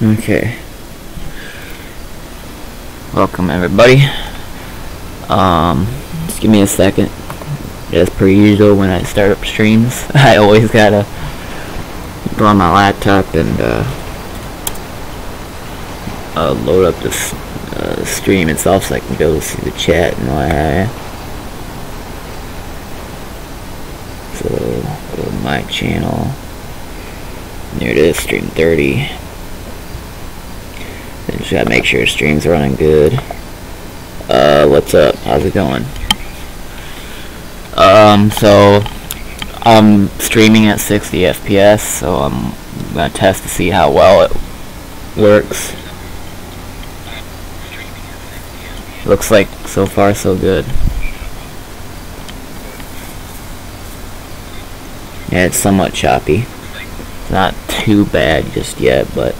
Okay. Welcome everybody. Just give me a second. As per usual, when I start up streams, I always gotta go on my laptop and load up the stream itself so I can go see the chat and what have you. So, go to my channel. There it is, stream 30. Then just gotta make sure the stream's running good. What's up? How's it going? So I'm streaming at 60 FPS, so I'm gonna test to see how well it works. Looks like so far so good. Yeah, it's somewhat choppy. It's not too bad just yet, but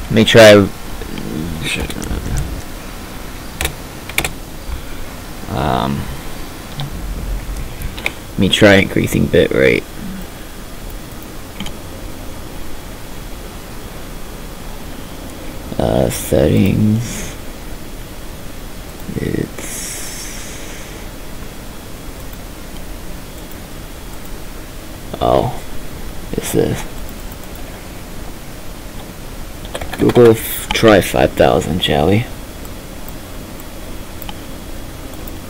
let me try increasing bitrate. Settings. It's this. We'll try 5,000, shall we?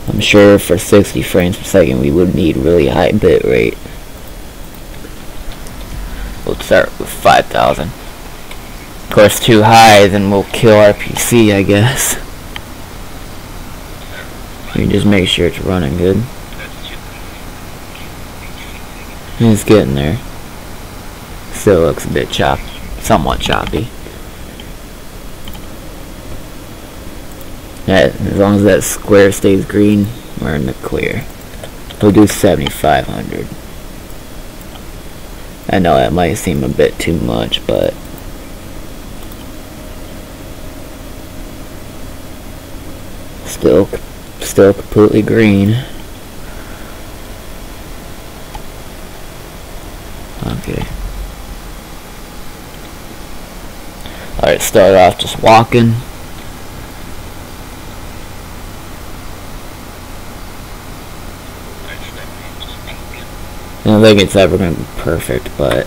I'm sure for 60 frames per second we would need really high bit rate. We'll start with 5,000. Of course, too high, then we'll kill our PC, I guess. You just make sure it's running good. It's getting there. Still looks a bit somewhat choppy. Yeah, as long as that square stays green, we're in the clear. We'll do 7,500. I know that might seem a bit too much, but still completely green. Okay. Alright, start off just walking. I don't think it's ever going to be perfect, but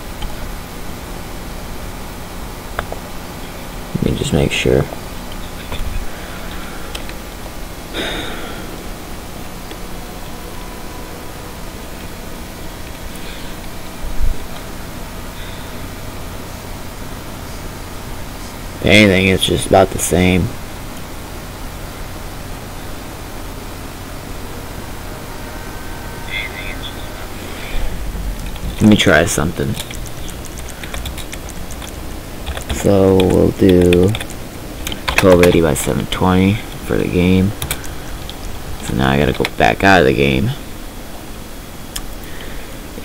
let me just make sure. If anything, it's just about the same. Let me try something. So we'll do 1280 by 720 for the game. So now I gotta go back out of the game.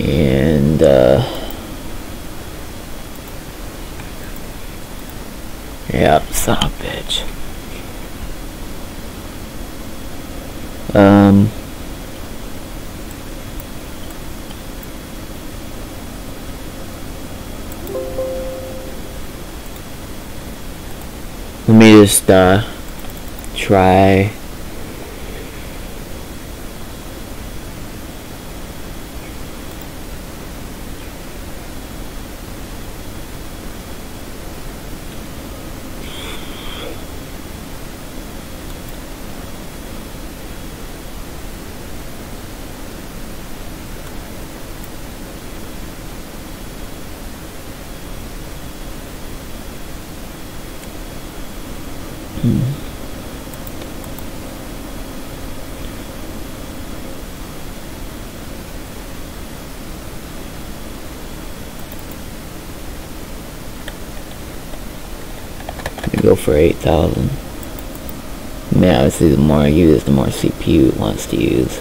And yep, son of a bitch. Let me just try. Go for 8,000. I mean, obviously the more I use, the more CPU it wants to use,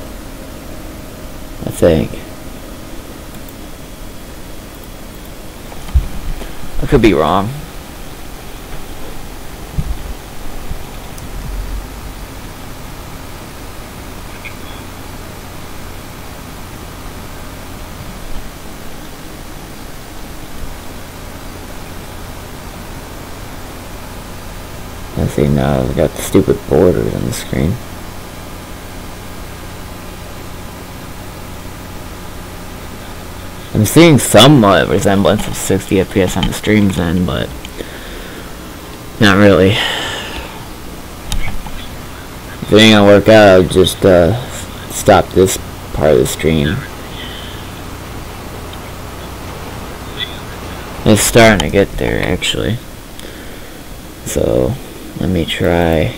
I think. I could be wrong. See, now I've got the stupid borders on the screen. I'm seeing somewhat resemblance of 60 FPS on the stream's end, but not really. If it ain't gonna work out, I'll just stop this part of the stream. It's starting to get there, actually. So, let me try.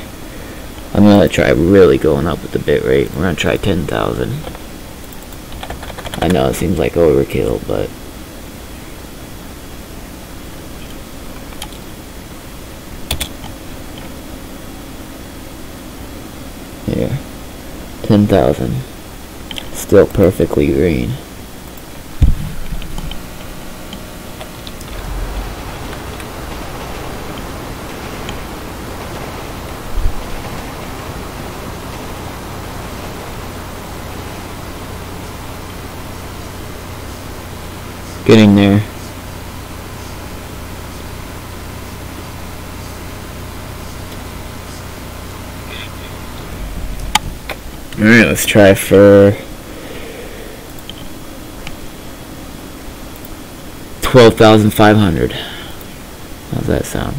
I'm gonna try really going up with the bitrate. We're gonna try 10,000. I know it seems like overkill, but here, 10,000. Still perfectly green. Getting there. Alright, let's try for 12,500. How's that sound?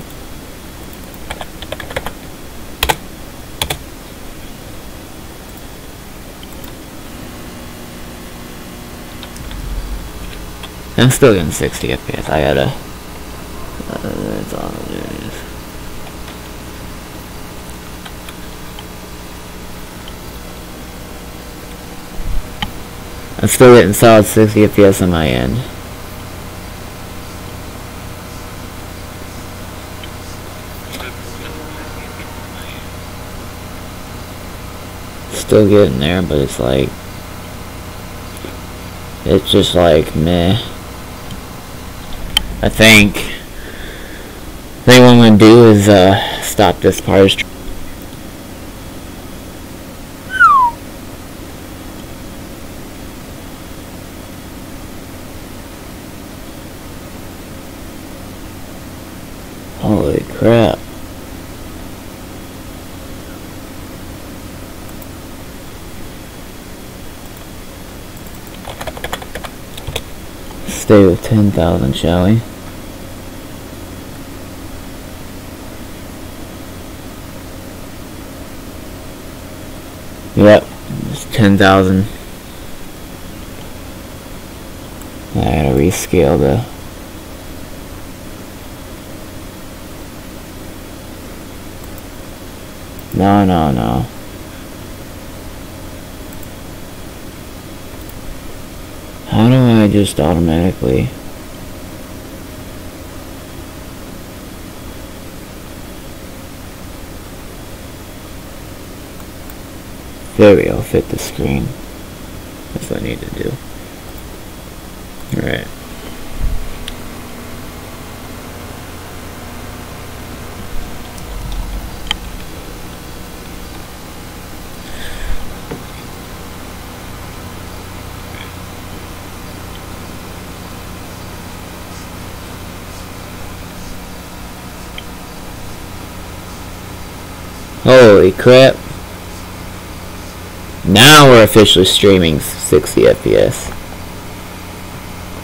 I'm still getting 60 FPS. I gotta. That's all it is. I'm still getting solid 60 FPS on my end. Still getting there, but it's like. It's just like meh. I think what I'm gonna do is stop this part. Holy crap. Stay with 10,000, shall we? Yep, it's 10,000. I gotta rescale the. No. How do I just automatically? There we go, fit the screen. That's what I need to do. Alright. Holy crap. Now we're officially streaming 60 FPS.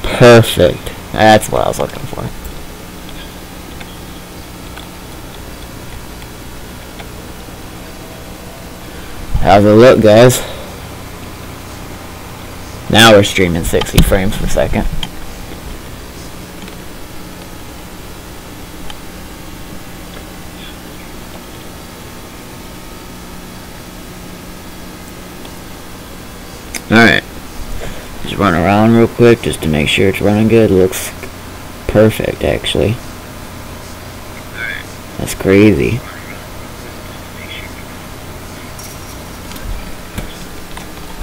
Perfect. That's what I was looking for. How's it look, guys? Now we're streaming 60 frames per second. Alright, just run around real quick just to make sure it's running good. Looks perfect, actually. That's crazy.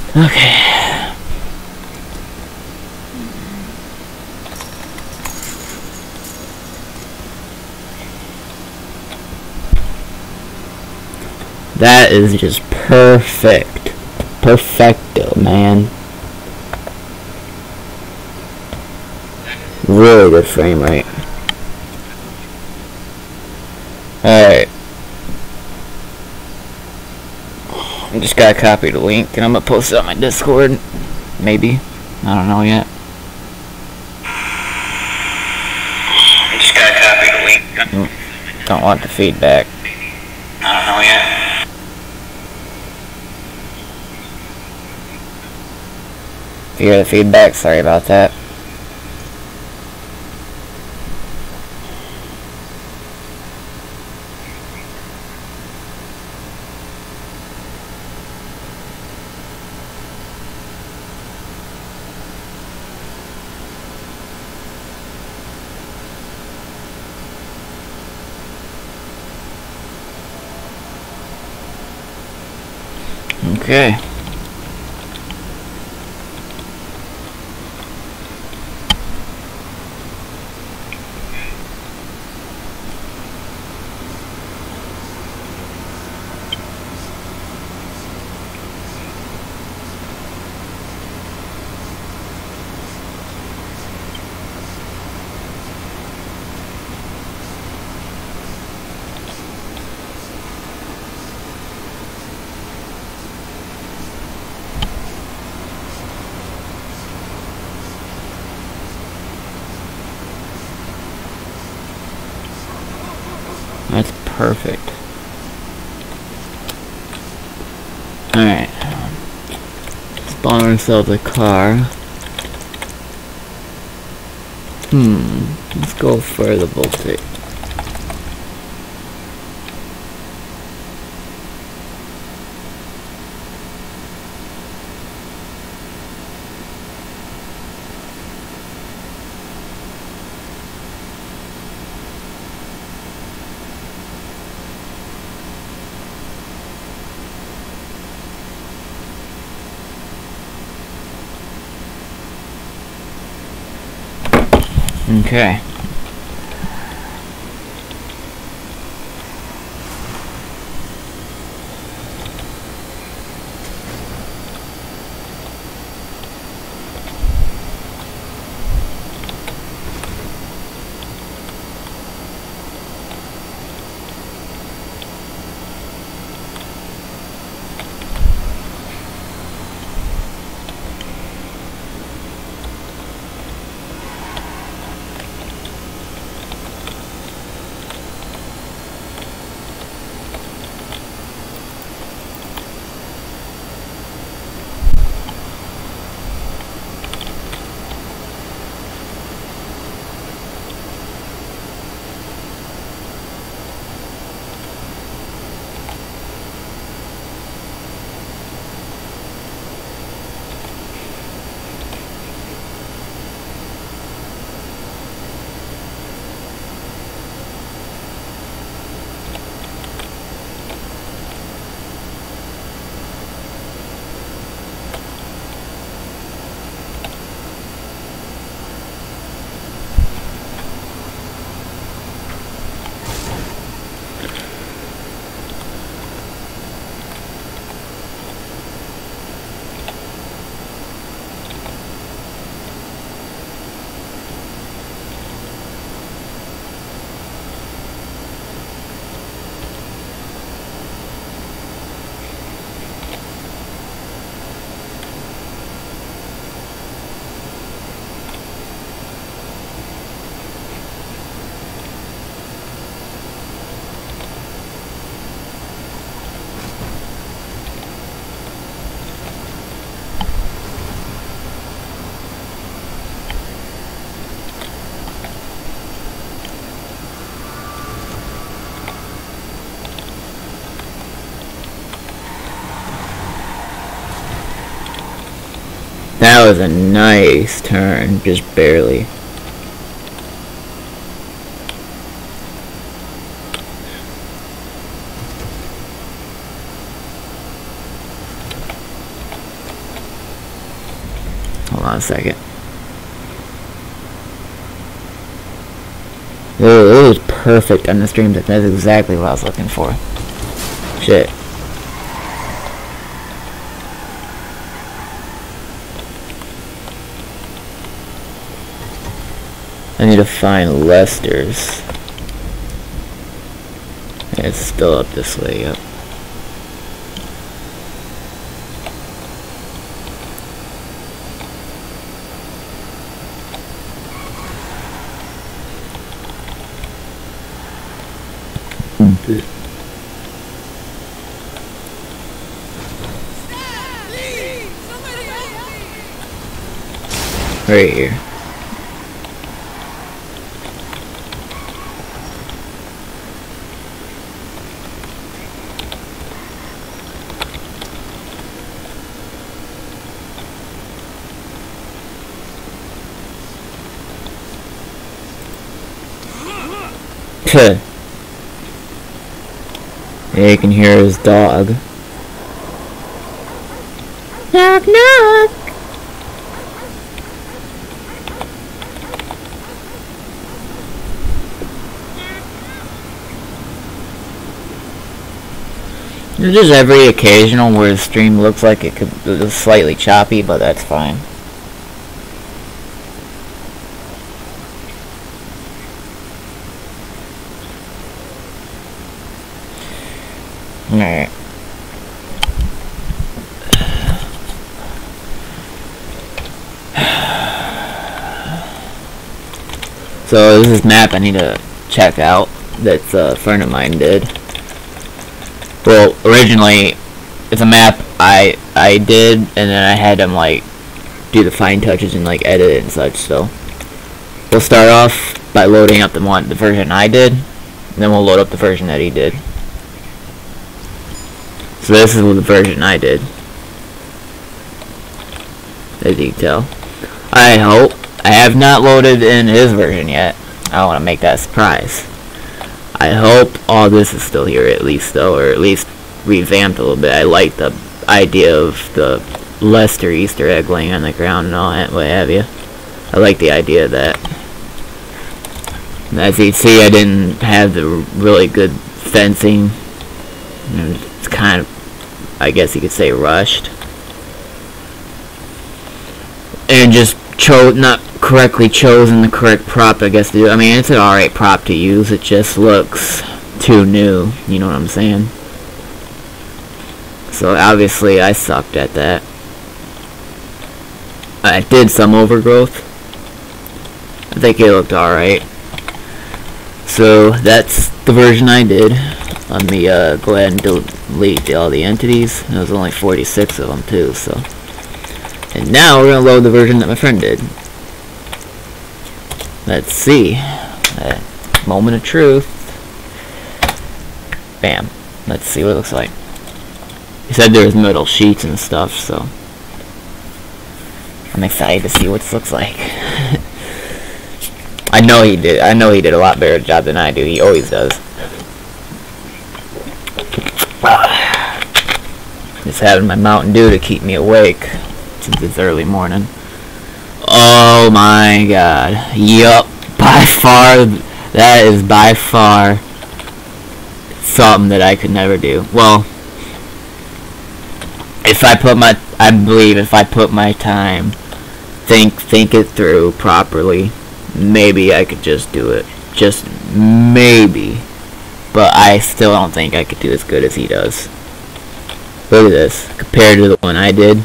Okay. That is just perfect. Perfecto, man. Really good frame rate. Alright. Just gotta copy the link and I'm gonna post it on my Discord. Maybe. I don't know yet. Just gotta copy the link. Don't want the feedback. I don't know yet. If you hear the feedback, sorry about that. Okay. That's perfect. Alright. Spawn ourselves a car. Let's go for the Baltic. Okay. That was a nice turn, just barely. Hold on a second. It was perfect on the stream. That's exactly what I was looking for. Shit. I need to find Lester's. It's still up this way, yep. Right here. Yeah, you can hear his dog. Knock knock. There's just every occasional where the stream looks like it could be slightly choppy, but that's fine. Alright. So this is map I need to check out that a friend of mine did. Well, originally it's a map I did, and then I had him like do the fine touches and like edit it and such. So we'll start off by loading up the version I did, and then we'll load up the version that he did. So this is the version I did, as you can tell. I hope. I have not loaded in his version yet. I want to make that a surprise. I hope all this is still here at least, though, or at least revamped a little bit. I like the idea of the Lester Easter egg laying on the ground and all that, what have you. I like the idea of that. As you can see, I didn't have the really good fencing. It's kind of, I guess you could say, rushed. And just not correctly chosen the correct prop, I guess, to do. I mean, it's an alright prop to use, it just looks too new, you know what I'm saying? So obviously I sucked at that. I did some overgrowth. I think it looked alright. So that's the version I did. Let me go ahead and delete all the entities. There was only 46 of them too, so. And now we're going to load the version that my friend did. Let's see. Moment of truth. Bam. Let's see what it looks like. He said there was metal sheets and stuff, so I'm excited to see what this looks like. I know he did a lot better job than I do. He always does. Just having my Mountain Dew to keep me awake since it's early morning. Oh my god. Yup. By far, that is by far something that I could never do. Well, if I put my, I believe if I put my time, think it through properly, maybe I could just do it. Just maybe. But I still don't think I could do as good as he does. Look at this. Compared to the one I did.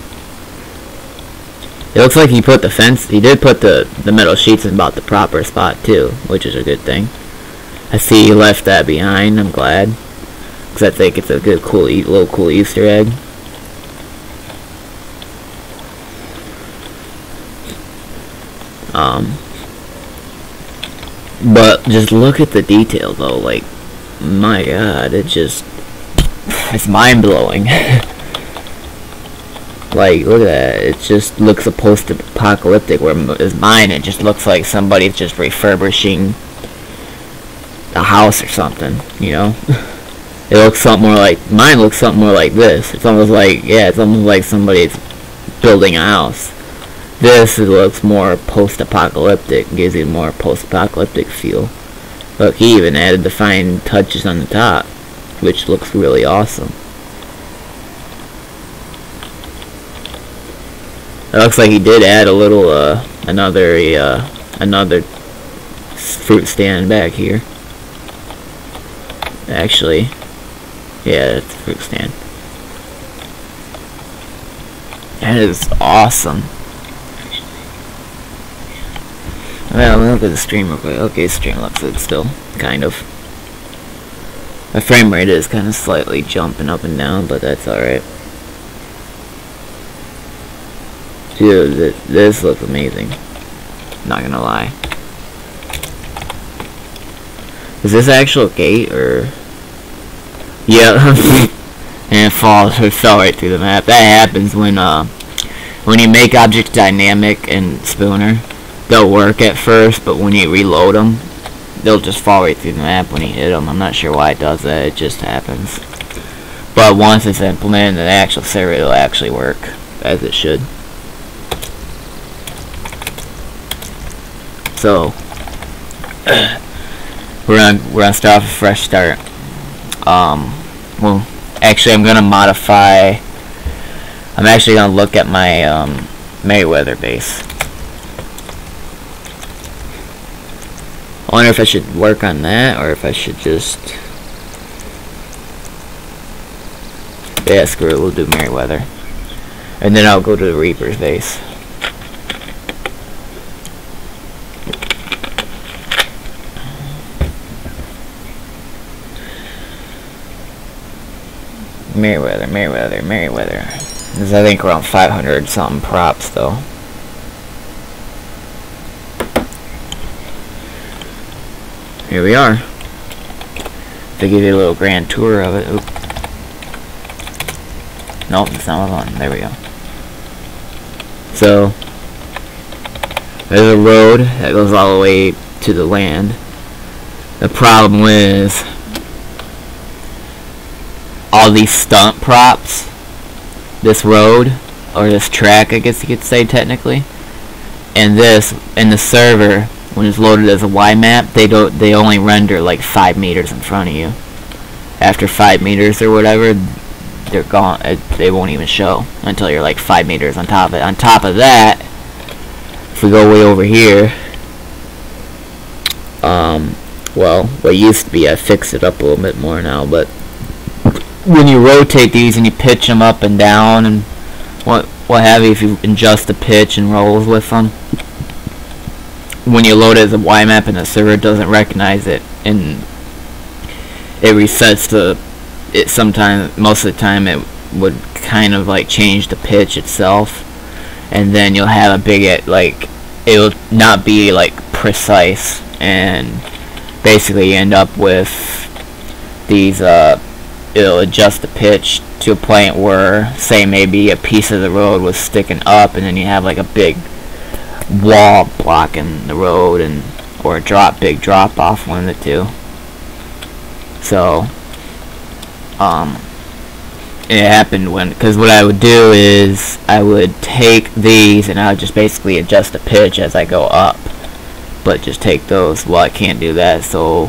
It looks like he put the fence, he did put the metal sheets in about the proper spot too, which is a good thing. I see he left that behind, I'm glad. Because I think it's a good, little cool Easter egg. But just look at the detail though, like, my god, it's mind-blowing. Like, look at that, it just looks post-apocalyptic, whereas mine, it just looks like somebody's just refurbishing a house or something, you know? It looks something more like, mine looks something more like this. It's almost like, yeah, it's almost like somebody's building a house. This looks more post-apocalyptic, gives you a more post-apocalyptic feel. Look, he even added the fine touches on the top, which looks really awesome. It looks like he did add a little, another fruit stand back here. Actually, yeah, that's a fruit stand. That is awesome. Well, look at the stream real quick. Okay, the stream looks good still, kind of. My frame rate is kind of slightly jumping up and down, but that's alright. Dude, this looks amazing. Not gonna lie. Is this actual gate, or... Yeah. And it fell right through the map. That happens when you make objects dynamic in Spooner. They'll work at first, but when you reload them, they'll just fall right through the map when you hit them. I'm not sure why it does that. It just happens. But once it's implemented in the actual server, it'll actually work as it should. So we're gonna start off a fresh start. Well, actually, I'm gonna modify. I'm actually gonna look at my Merryweather base. I wonder if I should work on that, or if I should just... Yeah, screw it, we'll do Merryweather. And then I'll go to the Reaper's base. Merryweather. This is, I think, around 500 something props, though. Here we are. To give you a little grand tour of it. Oop. Nope, that's not what I want. There we go. So, there's a road that goes all the way to the land. The problem is all these stunt props, this road, or this track, I guess you could say technically, and this, in the server, when it's loaded as a YMAP, they only render like 5 meters in front of you. After 5 meters or whatever, they're gone. They won't even show until you're like 5 meters on top of it. On top of that, if we go way over here, well, what used to be, I fixed it up a little bit more now, but when you rotate these and you pitch them up and down and what have you, if you adjust the pitch and rolls with them, when you load it as a YMAP and the server, it doesn't recognize it, and it resets to it. Sometimes, most of the time, it would kind of like change the pitch itself, and then you'll have a big, like, it'll not be like precise, and basically you end up with these it'll adjust the pitch to a point where, say, maybe a piece of the road was sticking up, and then you have like a big wall blocking the road, and or a big drop off, one of the two. So it happened because what I would do is I would take these and I would just basically adjust the pitch as I go up, but just take those. Well, I can't do that, so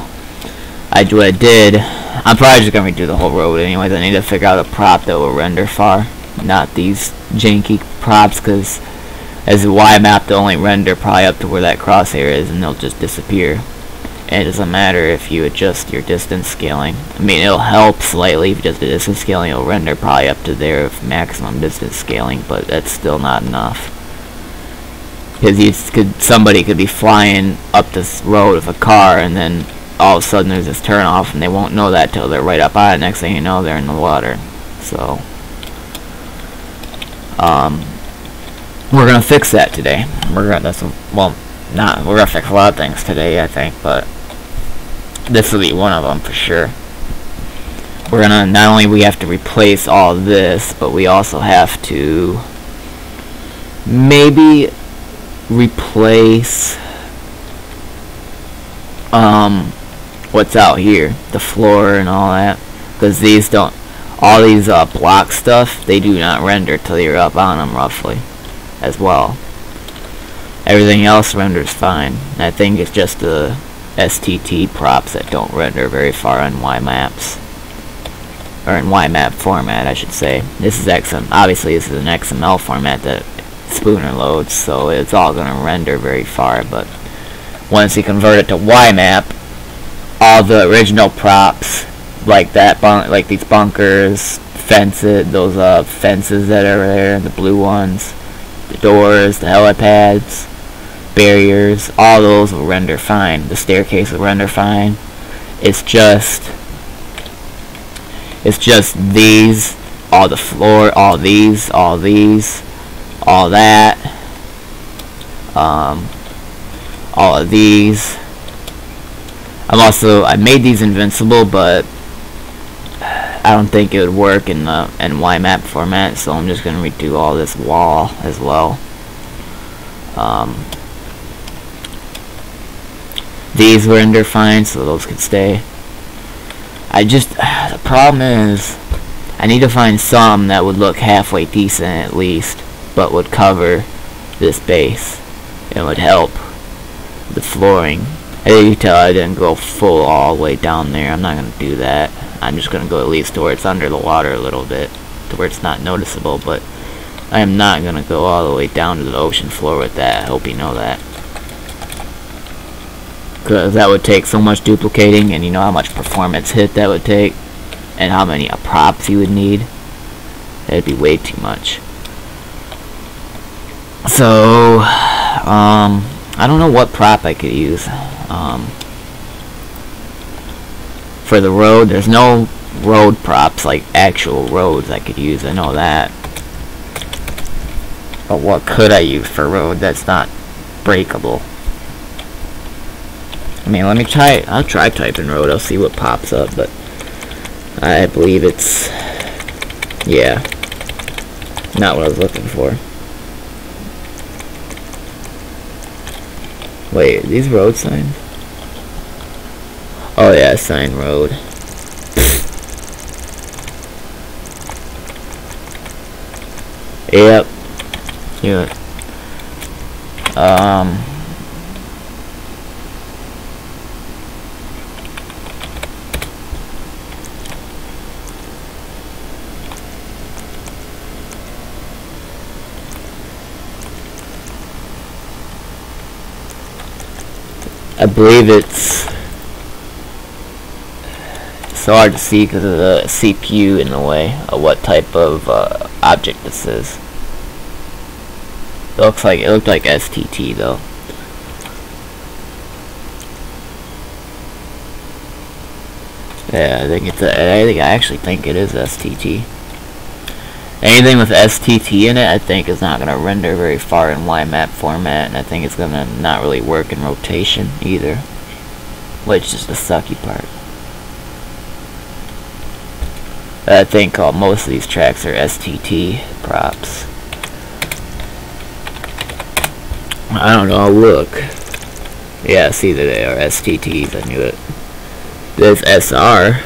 what I did, I'm probably just gonna redo the whole road anyways. I need to figure out a prop that will render far, not these janky props, because as a YMAP, they'll only render probably up to where that crosshair is, and they'll just disappear. And it doesn't matter if you adjust your distance scaling. I mean, it'll help slightly if you adjust the distance scaling. It'll render probably up to their maximum distance scaling, but that's still not enough. Because somebody could be flying up this road with a car, and then all of a sudden there's this turn off, and they won't know that till they're right up on it. Next thing you know, they're in the water. So we're gonna fix that today. We're gonna fix a lot of things today, I think, but this will be one of them for sure. We're gonna, not only we have to replace all this, but we also have to maybe replace what's out here, the floor and all that, because these don't, all these block stuff, they do not render till you're up on them roughly as well. Everything else renders fine. And I think it's just the STT props that don't render very far on YMAPs, or in YMAP format, I should say. This is XM. Obviously, this is an XML format that Spooner loads, so it's all going to render very far. But once you convert it to YMAP, all the original props, like that, like these bunkers, fences, those fences that are there, the blue ones, the doors, the helipads, barriers, all those will render fine. The staircase will render fine. It's just It's just these, all the floor, all these, all these, all that, all of these. I made these invincible, but I don't think it would work in the YMAP format, so I'm just gonna redo all this wall as well. These were render fine, so those could stay. The problem is I need to find some that would look halfway decent at least, but would cover this base and would help the flooring. As you can tell, I didn't go full all the way down there. I'm not going to do that. I'm just going to go at least to where it's under the water a little bit, to where it's not noticeable, but I am not going to go all the way down to the ocean floor with that. I hope you know that. Because that would take so much duplicating, and you know how much performance hit that would take, and how many props you would need. That'd be way too much. So, I don't know what prop I could use. For the road, there's no road props, like actual roads I could use, I know that. But what could I use for road that's not breakable? I mean, let me try, I'll try typing road, I'll see what pops up, but I believe it's, yeah, not what I was looking for. Wait, are these road signs? Oh yeah, sign road. Yep. Yeah. I believe it's so hard to see because of the CPU in the way of what type of object this is. It looked like STT though. Yeah, I actually think it is STT. Anything with STT in it, I think, is not going to render very far in YMAP format, and I think it's going to not really work in rotation either, which is the sucky part. I think most of these tracks are STT props. I don't know, look. Yeah, see that they are STTs, I knew it. There's SR,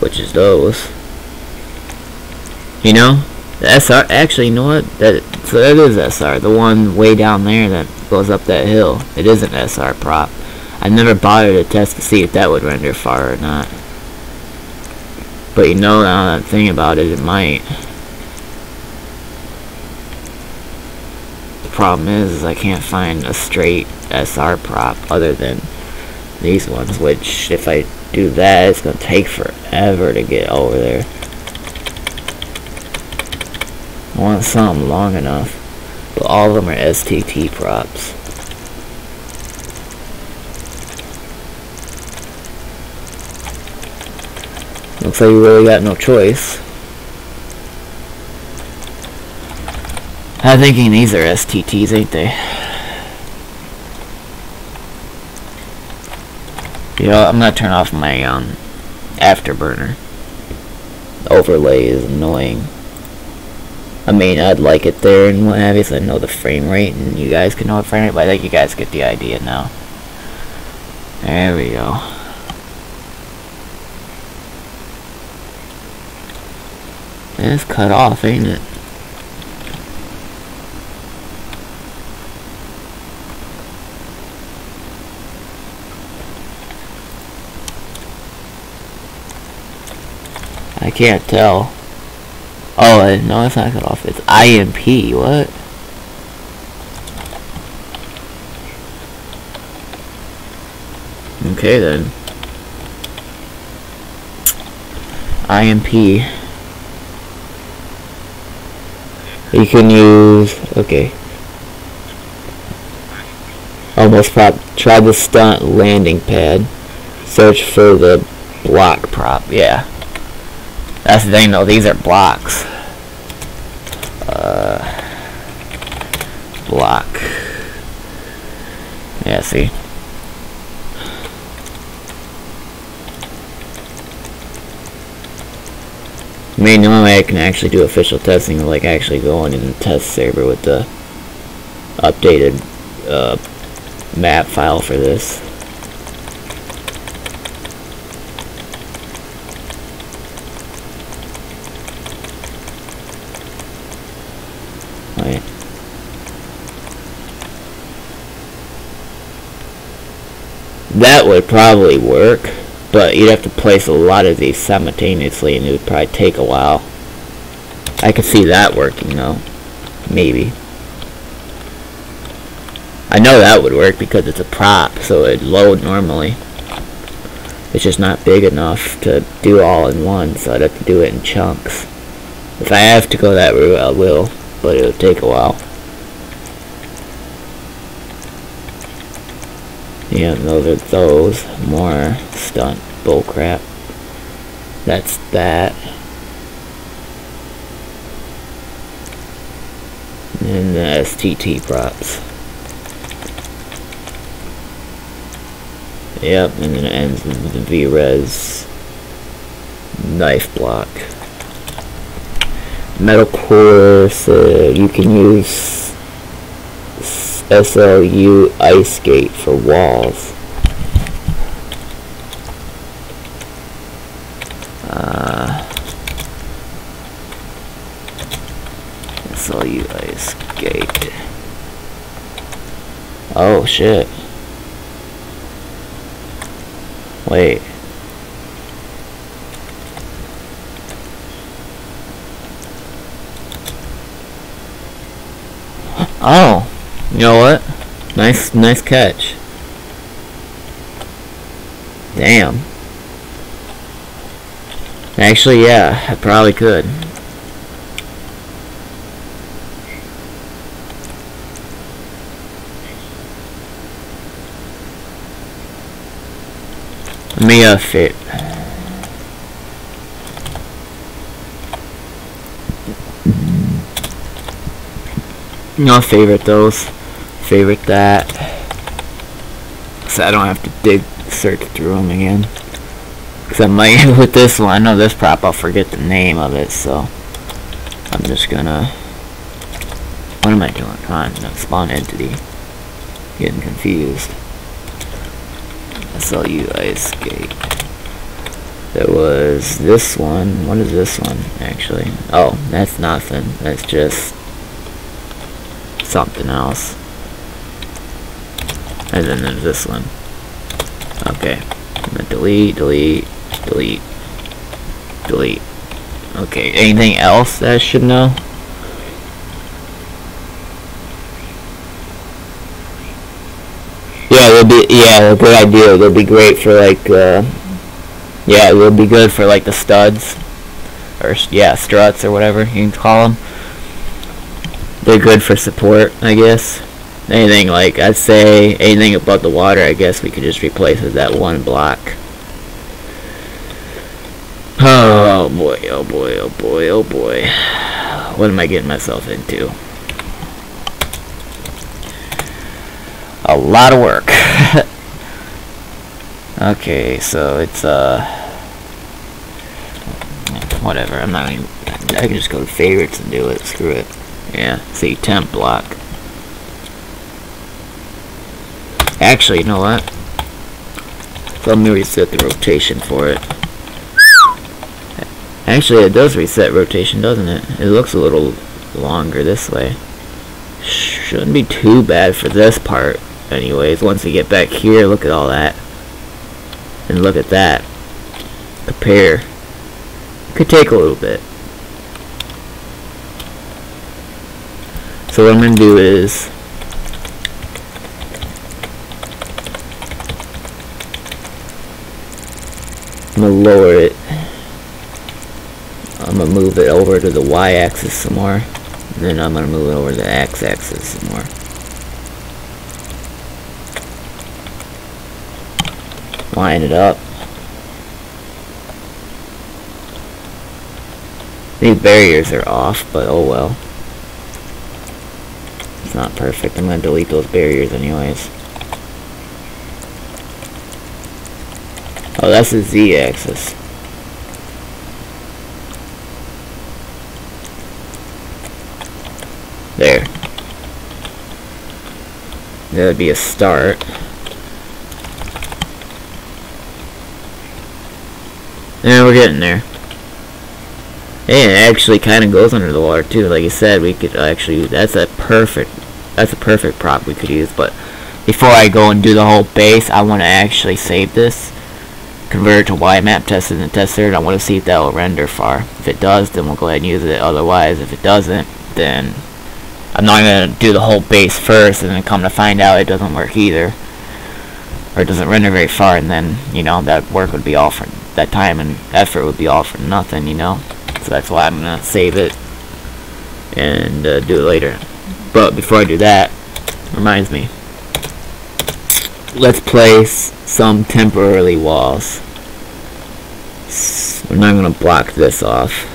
which is those. You know, the SR, actually, you know what, so that is SR, the one way down there that goes up that hill. It is an SR prop. I never bothered to test to see if that would render far or not. But you know, now that I'm thinking about it, it might. The problem is I can't find a straight SR prop other than these ones, which if I do that, it's going to take forever to get over there. I want something long enough, but all of them are STT props. Looks like you really got no choice. I'm thinking these are STTs, ain't they? You know, I'm gonna turn off my afterburner. The overlay is annoying. I mean, I'd like it there and what have you, so I know the frame rate, and you guys can know the frame rate, but I think you guys get the idea now. There we go. It's cut off, ain't it? I can't tell. Oh, no, it's not cut off. It's IMP. What? Okay, then. IMP. You can use... Okay. Almost prop. Try the stunt landing pad. Search for the block prop. Yeah. That's the thing though, these are blocks. Block. Yeah, see? I mean, the only way I can actually do official testing is like actually going in the test server with the updated map file for this. Wait. That would probably work, but you'd have to place a lot of these simultaneously and it would probably take a while. I could see that working though. Maybe. I know that would work because it's a prop, so it'd load normally. It's just not big enough to do all in one, so I'd have to do it in chunks. If I have to go that route, I will, but it'll take a while. Yeah, those are those. More stunt bullcrap. That's that. And the STT props. Yep, and then it ends with the V-Res knife block. Metal core, so you can use SLU ice skate for walls. SLU ice skate. Oh shit. Wait. Oh, you know what? Nice catch. Damn. Actually, yeah, I probably could. Let me fit. I'll favorite those. Favorite that. So I don't have to search through them again. Because I might, with this one, I know this prop, I'll forget the name of it, so I'm just gonna. What am I doing? Come on, no, spawn entity. Getting confused. SLU ice skate. There was this one. What is this one, actually? Oh, that's nothing. That's just something else. And then there's this one. Okay. I'm gonna delete. Okay, anything else that I should know? Yeah, a good idea. They'll be great for like, yeah, it would be good for like the studs, or yeah, struts or whatever you can call them. They're good for support, I guess. Anything like, I'd say anything above the water, I guess we could just replace with that one block. Oh boy, oh boy, oh boy, oh boy. What am I getting myself into? A lot of work. Okay, so it's whatever, I'm not even, I can just go to favorites and do it, screw it. Yeah, see, temp block. Actually, you know what? Let me reset the rotation for it. Actually, it does reset rotation, doesn't it? It looks a little longer this way. Shouldn't be too bad for this part. Anyways, once we get back here, look at all that. And look at that. Compare. Could take a little bit. So what I'm going to do is I'm going to lower it. I'm going to move it over to the y-axis some more. And then I'm going to move it over to the x-axis some more. Line it up. These barriers are off, but oh well. It's not perfect. I'm gonna delete those barriers anyways. Oh, that's the Z-axis. There. That would be a start. Yeah, we're getting there. And it actually kind of goes under the water too. Like I said, we could actually, that's a perfect prop we could use. But before I go and do the whole base, I want to actually save this, convert it to YMAP, test it in the tester, and I want to see if that will render far. If it does, then we'll go ahead and use it. Otherwise, if it doesn't, then I'm not going to do the whole base first and then come to find out it doesn't work either, or it doesn't render very far, and then, you know, that work would be all for, that time and effort would be all for nothing, you know. So that's why I'm going to save it and do it later. But before I do that, reminds me, let's place some temporary walls. We're not going to block this off.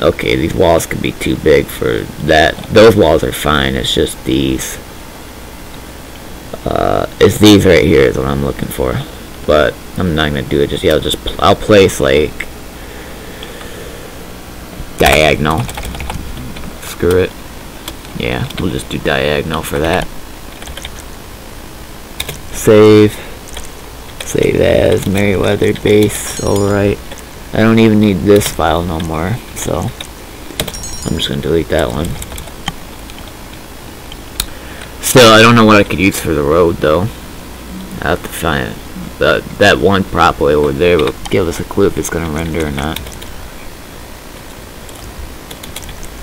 Okay, these walls could be too big for that. Those walls are fine. It's just these. It's these right here is what I'm looking for. But I'm not going to do it just yet. I'll place like diagonal. Screw it. Yeah, we'll just do diagonal for that. Save as Merriweather base overwrite. I don't even need this file no more, so I'm just gonna delete that one. Still, I don't know what I could use for the road though. I have to find it. That one prop way over there will give us a clue if it's gonna render or not.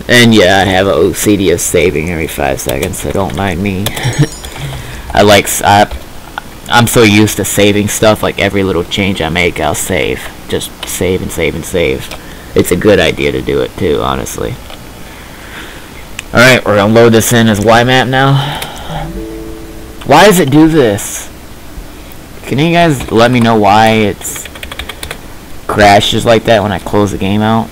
And yeah, I have an OCD of saving every 5 seconds, so don't mind me. I'm so used to saving stuff, like every little change I make, I'll save. Just save and save and save. It's a good idea to do it too, honestly. Alright, we're gonna load this in as YMAP now. Why does it do this? Can you guys let me know why it's crashes like that when I close the game out?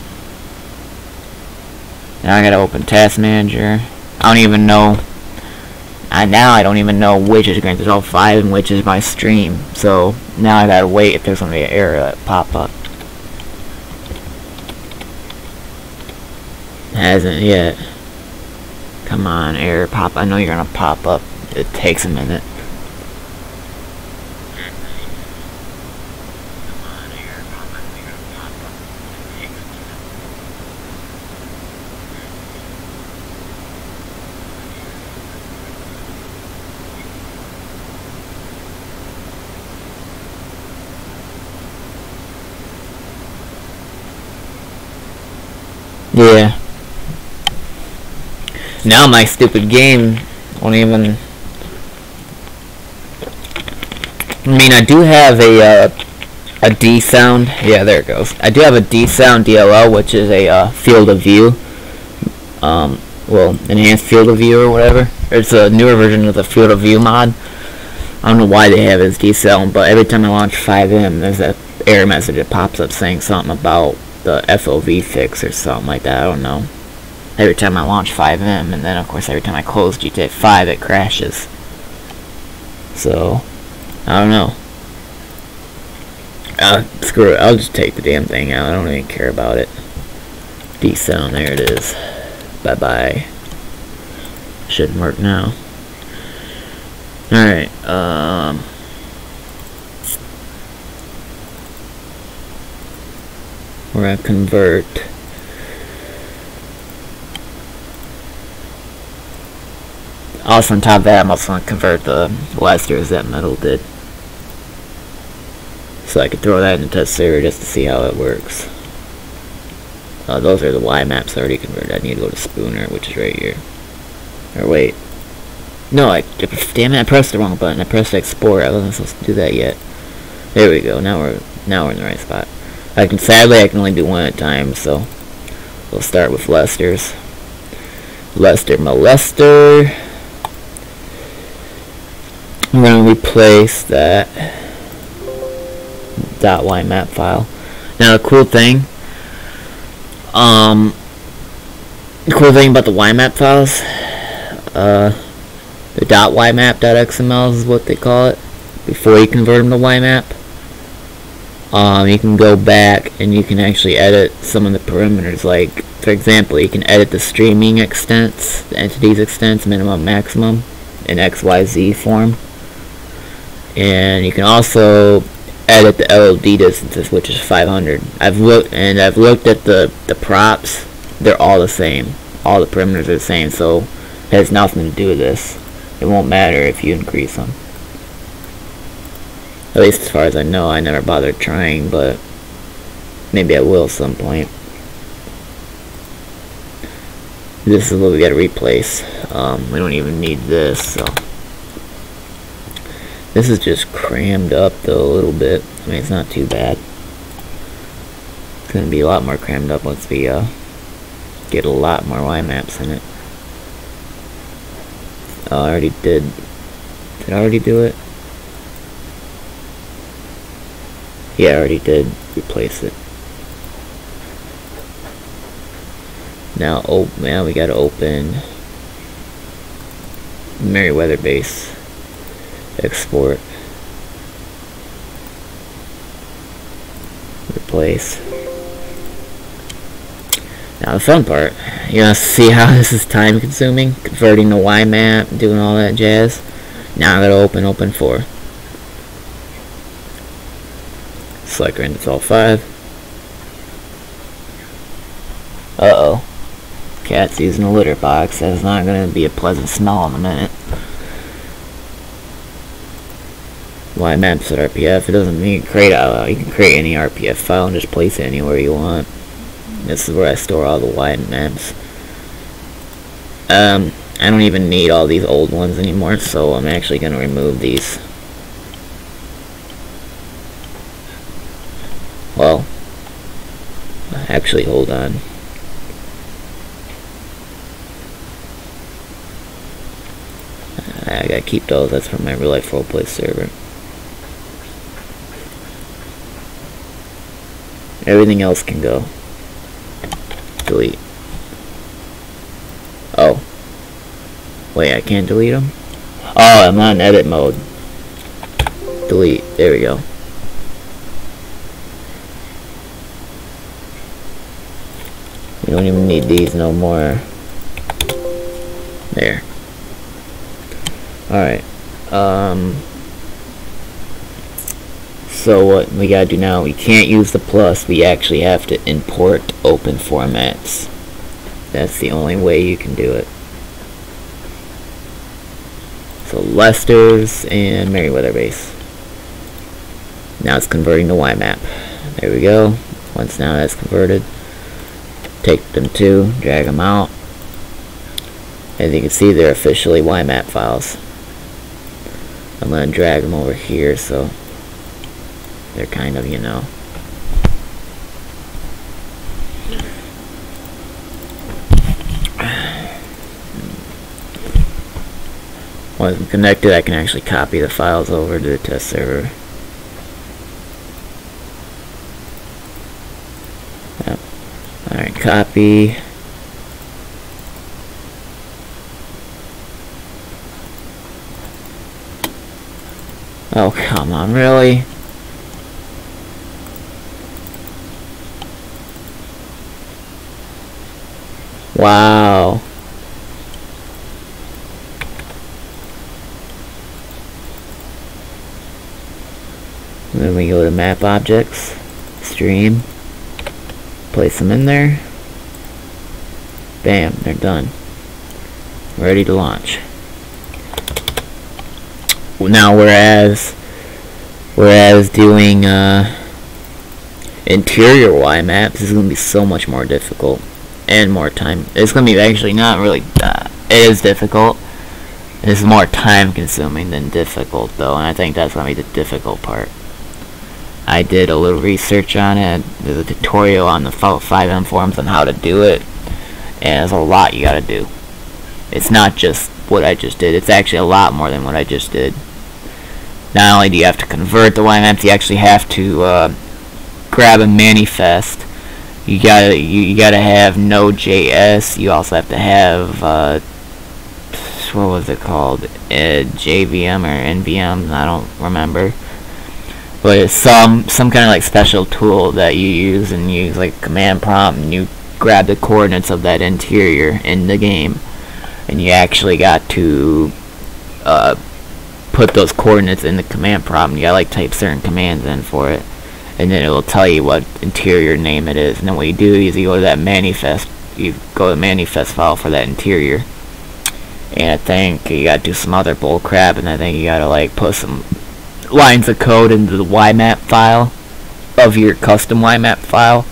Now I gotta open Task Manager. I don't even know. Now I don't even know which is going to. There's all 5 and which is my stream. So now I gotta wait if there's gonna be an error that pop up. Hasn't yet. Come on, error pop. I know you're gonna pop up. It takes a minute. Yeah. Now my stupid game won't even. I mean, I do have a D sound. Yeah, there it goes. I do have a D sound DLL, which is a field of view. Well, enhanced field of view or whatever. It's a newer version of the field of view mod. I don't know why they have it as D sound, but every time I launch 5M, there's that error message that pops up saying something about the FOV fix or something like that. I don't know. Every time I launch 5M, and then of course every time I close GTA 5 it crashes. So I don't know. Screw it, I'll just take the damn thing out. I don't even care about it. D sound, there it is. Bye bye. Shouldn't work now. Alright, we're gonna convert also on top of that I'm also gonna convert the Lesters that Metal did, so I could throw that in the test server just to see how it works. Those are the YMAPs already converted. I need to go to Spooner, which is right here. Or wait, no, damn it, I pressed the wrong button. I pressed export. I wasn't supposed to do that yet. There we go. Now we're in the right spot. Sadly I can only do one at a time, so we'll start with Lester's. Lester Molester. We're going to replace that .ymap file. Now the cool thing, The cool thing about the YMAP files, the .ymap.xml is what they call it, before you convert them to YMAP. You can go back and you can actually edit some of the parameters. Like, for example, you can edit the streaming extents, the entities extents, minimum, maximum, in XYZ form. And you can also edit the LLD distances, which is 500. I've looked at the props. They're all the same. All the parameters are the same, so it has nothing to do with this. It won't matter if you increase them. At least as far as I know. I never bothered trying, but maybe I will at some point. This is what we gotta replace. We don't even need this, so. This is just crammed up though a little bit. I mean, it's not too bad. It's gonna be a lot more crammed up once we get a lot more YMAPs in it. Oh, I already did. Did I already do it? Yeah, I already did replace it. Now, oh man, we gotta open Merriweather base. Export. Replace. Now the fun part, you know, see how this is time consuming? Converting the YMAP, doing all that jazz. Now I gotta open 4. Select random all 5. Uh-oh. Cat's using a litter box. That's not gonna be a pleasant smell in a minute. YMAPs.rpf, it doesn't mean you can create any RPF file and just place it anywhere you want. This is where I store all the YMAPs. I don't even need all these old ones anymore, so I'm actually going to remove these. Well, actually, hold on. I gotta keep those, that's from my real life roleplay server. Everything else can go. Delete. Oh. Wait, I can't delete them? Oh, I'm on edit mode. Delete. There we go. We don't even need these no more. There. Alright. So what we gotta do now, we can't use the plus, we actually have to import open formats. That's the only way you can do it. So Lester's and Merriweather base. Now it's converting to YMAP. There we go. Once now that's converted, take them to, drag them out. As you can see, they're officially YMAP files. I'm gonna drag them over here so they're kind of, you know. Once I'm connected, I can actually copy the files over to the test server. Yep. Alright, copy. Oh, come on, really? Wow. Then we go to map objects, stream, place them in there. Bam, they're done. Ready to launch. Now whereas doing interior YMAPs is going to be so much more difficult and more time. It's going to be actually not really it is difficult. It's more time consuming than difficult though, and I think that's going to be the difficult part. I did a little research on it. There's a tutorial on the 5M forums on how to do it, and there's a lot you got to do. It's not just what I just did, it's actually a lot more than what I just did. Not only do you have to convert the YMAPs, you actually have to grab a manifest. you gotta have Node.js. You also have to have what was it called? JVM or NVM? I don't remember. But it's some kind of like special tool that you use, and you use like command prompt, and you grab the coordinates of that interior in the game, and you actually got to put those coordinates in the command prompt. You gotta like type certain commands in for it, and then it will tell you what interior name it is. And then what you do is you go to that manifest, you go to the manifest file for that interior, and I think you gotta do some other bull crap, and I think you gotta like put some lines of code into the YMAP file of your custom YMAP file,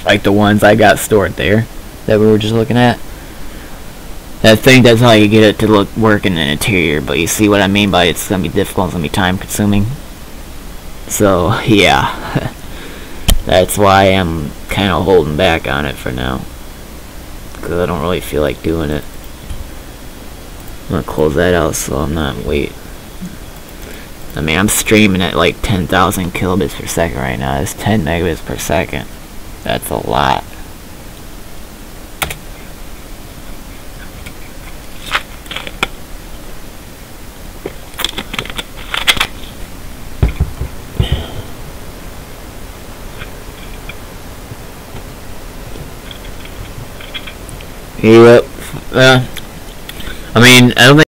like the ones I got stored there that we were just looking at. I think that's how you get it to work in an interior, but you see what I mean by it's gonna be difficult, it's gonna be time consuming. So yeah, that's why I'm kind of holding back on it for now, because I don't really feel like doing it. I'm gonna close that out so I'm not waiting. I mean, I'm streaming at like 10,000 kilobits per second right now. It's 10 megabits per second. That's a lot. Yep. I mean, I don't think